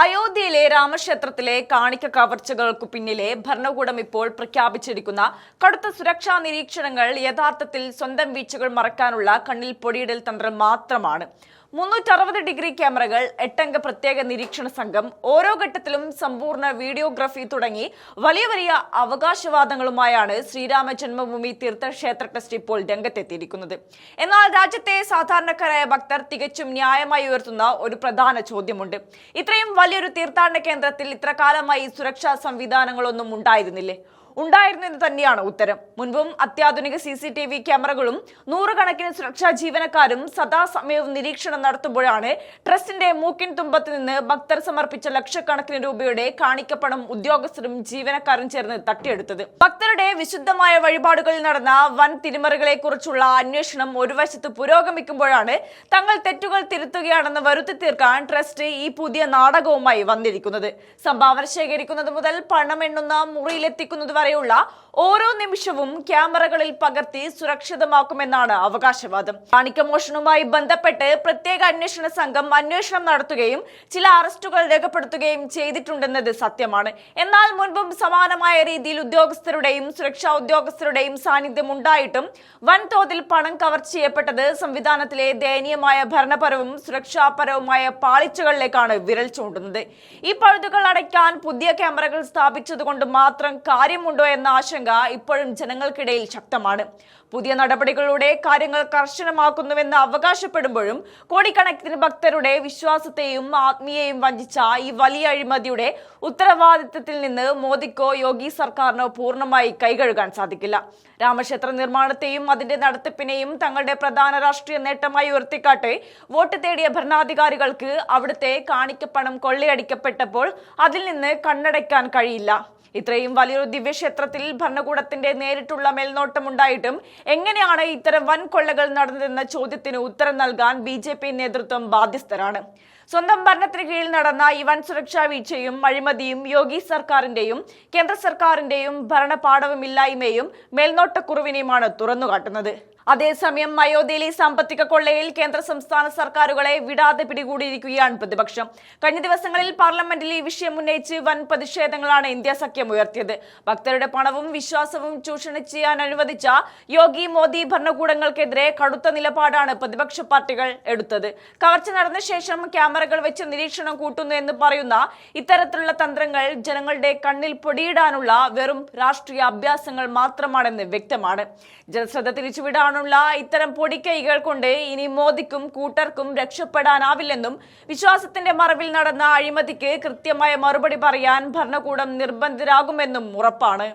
അയോധ്യയിലെ രാമക്ഷേത്രത്തിലെ കാണിക്ക കവർച്ചകൾക്കു പിന്നിലെ ഭരണകൂടം ഇപ്പോൾ പ്രഖ്യാപിച്ചിരിക്കുന്ന കടുത്ത സുരക്ഷാ നിരീക്ഷണങ്ങൾ യഥാർത്ഥത്തിൽ സ്വന്തം വീഴ്ചകൾ മറക്കാനുള്ള കണ്ണിൽ പൊടിയിടൽ തന്ത്രം മാത്രമാണ്. 360 ഡിഗ്രി ക്യാമറകൾ, 8 അംഗ പ്രത്യേക നിരീക്ഷണ സംഘം, ഓരോ ഘട്ടത്തിലും സമ്പൂർണ്ണ വീഡിയോഗ്രാഫി തുടങ്ങി വലിയ വലിയ അവകാശവാദങ്ങളുമായാണ് ശ്രീരാമ ജന്മഭൂമി തീർത്ഥക്ഷേത്ര ട്രസ്റ്റ് ഇപ്പോൾ രംഗത്തെത്തിയിരിക്കുന്നത്. എന്നാൽ രാജ്യത്തെ സാധാരണക്കാരായ ഭക്തർ തികച്ചും ന്യായമായി ഉയർത്തുന്ന ഒരു പ്രധാന ചോദ്യമുണ്ട്. ഇത്രയും വലിയൊരു തീർത്ഥാടന കേന്ദ്രത്തിൽ ഇത്ര കാലമായി സുരക്ഷാ സംവിധാനങ്ങളൊന്നും ഉണ്ടായിരുന്നില്ലേ? ഉണ്ടായിരുന്നു എന്ന് തന്നെയാണ് ഉത്തരം. മുൻപും അത്യാധുനിക CCTV ക്യാമറകളും നൂറുകണക്കിന് സുരക്ഷാ ജീവനക്കാരും സദാസമയവും നിരീക്ഷണം നടത്തുമ്പോഴാണ് ട്രസ്റ്റിന്റെ മൂക്കിൻ തുമ്പത്ത് നിന്ന് ഭക്തർ സമർപ്പിച്ച ലക്ഷക്കണക്കിന് രൂപയുടെ കാണിക്കപ്പണം ഉദ്യോഗസ്ഥരും ജീവനക്കാരും ചേർന്ന് തട്ടിയെടുത്തത്. ഭക്തരുടെ വിശുദ്ധമായ വഴിപാടുകളിൽ നടന്ന വൻ തിരിമറികളെ കുറിച്ചുള്ള അന്വേഷണം ഒരു വശത്ത് പുരോഗമിക്കുമ്പോഴാണ് തങ്ങൾ തെറ്റുകൾ തിരുത്തുകയാണെന്ന് വരുത്തി തീർക്കാൻ ട്രസ്റ്റ് ഈ പുതിയ നാടകവുമായി വന്നിരിക്കുന്നത്. സംഭാവന ശേഖരിക്കുന്നത് മുതൽ പണം എണ്ണുന്ന മുറിയിലെത്തിക്കുന്നത് വരെയുള്ള ഓരോ നിമിഷവും ക്യാമറകളിൽ പകർത്തി സുരക്ഷിതമാക്കുമെന്നാണ് അവകാശവാദം. കാണിക്കമോഷണവുമായി ബന്ധപ്പെട്ട് പ്രത്യേക അന്വേഷണ സംഘം അന്വേഷണം നടത്തുകയും ചില അറസ്റ്റുകൾ രേഖപ്പെടുത്തുകയും ചെയ്തിട്ടുണ്ടെന്നത് സത്യമാണ്. എന്നാൽ മുൻപും സമാനമായ രീതിയിൽ ഉദ്യോഗസ്ഥരുടെയും സുരക്ഷാ ഉദ്യോഗസ്ഥരുടെയും സാന്നിധ്യം ഉണ്ടായിട്ടും വൻതോതിൽ പണം കവർ ചെയ്യപ്പെട്ടത് സംവിധാനത്തിലെ ദയനീയമായ ഭരണപരവും സുരക്ഷാപരവുമായ പാളിച്ചകളിലേക്കാണ് വിരൽ ചൂണ്ടുന്നത്. ഈ പഴുതുകൾ അടയ്ക്കാൻ പുതിയ ക്യാമറകൾ സ്ഥാപിച്ചതുകൊണ്ട് മാത്രം കാര്യമുണ്ടോ എന്ന ആശങ്ക ഇപ്പോഴും ജനങ്ങൾക്കിടയിൽ ശക്തമാണ്. പുതിയ നടപടികളുടെ കാര്യങ്ങൾ കർശനമാക്കുന്നുവെന്ന് അവകാശപ്പെടുമ്പോഴും കോടിക്കണക്കിന് ഭക്തരുടെ വിശ്വാസത്തെയും ആത്മീയയും വഞ്ചിച്ച ഈ വലിയ അഴിമതിയുടെ ഉത്തരവാദിത്തത്തിൽ നിന്ന് മോദിക്കോ യോഗി സർക്കാരിനോ പൂർണ്ണമായി കൈകഴുകാൻ സാധിക്കില്ല. രാമക്ഷേത്ര നിർമ്മാണത്തെയും അതിന്റെ നടത്തിപ്പിനെയും തങ്ങളുടെ പ്രധാന രാഷ്ട്രീയ നേട്ടമായി ഉയർത്തിക്കാട്ടെ വോട്ട് തേടിയ ഭരണാധികാരികൾക്ക് അവിടുത്തെ കാണിക്കപ്പണം കൊള്ളയടിക്കപ്പെട്ടപ്പോൾ അതിൽ നിന്ന് കണ്ണടയ്ക്കാൻ കഴിയില്ല. ഇത്രയും വലിയൊരു ദിവ്യക്ഷേത്രത്തിൽ ഭരണകൂടത്തിന്റെ നേരിട്ടുള്ള മേൽനോട്ടം ഉണ്ടായിട്ടും എങ്ങനെയാണ് ഇത്തരം വൻ കൊള്ളകൾ നടന്നതെന്ന ചോദ്യത്തിന് ഉത്തരം നൽകാൻ BJP നേതൃത്വം ബാധ്യസ്ഥരാണ്. സ്വന്തം ഭരണത്തിന് കീഴിൽ നടന്ന ഈ വൻ സുരക്ഷാ വീഴ്ചയും അഴിമതിയും യോഗി സർക്കാരിന്റെയും കേന്ദ്ര സർക്കാരിന്റെയും ഭരണപാടവമില്ലായ്മയും മേൽനോട്ടക്കുറവിനെയുമാണ് തുറന്നുകാട്ടുന്നത്. അതേസമയം അയോധ്യയിലെ സാമ്പത്തിക കൊള്ളയിൽ കേന്ദ്ര സംസ്ഥാന സർക്കാരുകളെ വിടാതെ പിടികൂടിയിരിക്കുകയാണ് പ്രതിപക്ഷം. കഴിഞ്ഞ ദിവസങ്ങളിൽ പാർലമെന്റിൽ ഈ വിഷയം ഉന്നയിച്ച് വൻ പ്രതിഷേധങ്ങളാണ് ഇന്ത്യ സഖ്യം ഉയർത്തിയത്. ഭക്തരുടെ പണവും വിശ്വാസവും ചൂഷണം ചെയ്യാൻ അനുവദിച്ച യോഗി മോദി ഭരണകൂടങ്ങൾക്കെതിരെ കടുത്ത നിലപാടാണ് പ്രതിപക്ഷ പാർട്ടികൾ എടുത്തത്. കവർച്ച നടന്ന ശേഷം ക്യാമറകൾ വെച്ച് നിരീക്ഷണം കൂട്ടുന്നു എന്ന് പറയുന്ന ഇത്തരത്തിലുള്ള തന്ത്രങ്ങൾ ജനങ്ങളുടെ കണ്ണിൽ പൊടിയിടാനുള്ള വെറും രാഷ്ട്രീയ അഭ്യാസങ്ങൾ മാത്രമാണെന്ന് വ്യക്തമാണ്. ജനശ്രദ്ധ തിരിച്ചുവിടാൻ ഇത്തരം പൊടിക്കൈകൾ കൊണ്ട് ഇനി മോദിക്കും കൂട്ടർക്കും രക്ഷപ്പെടാനാവില്ലെന്നും വിശ്വാസത്തിന്റെ മറവിൽ നടന്ന അഴിമതിക്ക് കൃത്യമായ മറുപടി പറയാൻ ഭരണകൂടം നിർബന്ധിതരാകുമെന്നും ഉറപ്പാണ്.